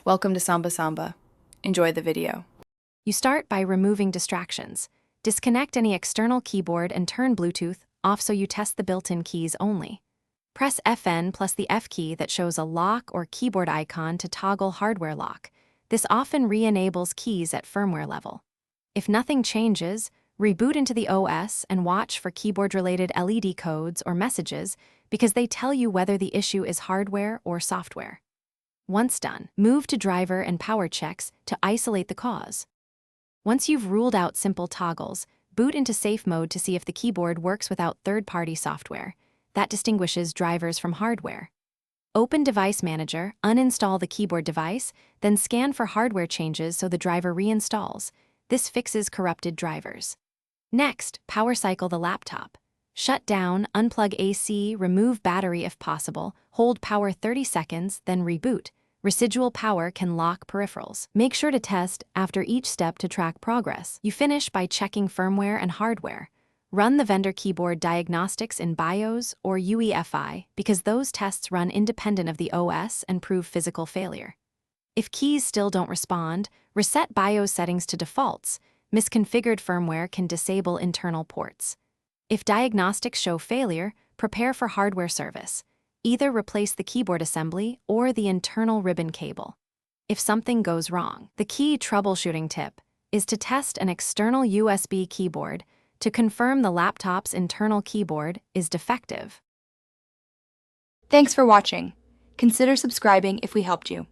Welcome to Samba Samba. Enjoy the video. You start by removing distractions. Disconnect any external keyboard and turn Bluetooth off so you test the built-in keys only. Press Fn plus the F key that shows a lock or keyboard icon to toggle hardware lock. This often re-enables keys at firmware level. If nothing changes, reboot into the OS and watch for keyboard-related LED codes or messages because they tell you whether the issue is hardware or software. Once done, move to driver and power checks to isolate the cause. Once you've ruled out simple toggles, boot into safe mode to see if the keyboard works without third-party software. That distinguishes drivers from hardware. Open Device Manager, uninstall the keyboard device, then scan for hardware changes so the driver reinstalls. This fixes corrupted drivers. Next, power cycle the laptop. Shut down, unplug AC, remove battery if possible, hold power 30 seconds, then reboot. Residual power can lock peripherals. Make sure to test after each step to track progress. You finish by checking firmware and hardware. Run the vendor keyboard diagnostics in BIOS or UEFI because those tests run independent of the OS and prove physical failure. If keys still don't respond, reset BIOS settings to defaults. Misconfigured firmware can disable internal ports. If diagnostics show failure, prepare for hardware service. Either replace the keyboard assembly or the internal ribbon cable. If something goes wrong, the key troubleshooting tip is to test an external USB keyboard to confirm the laptop's internal keyboard is defective. Thanks for watching. Consider subscribing if we helped you.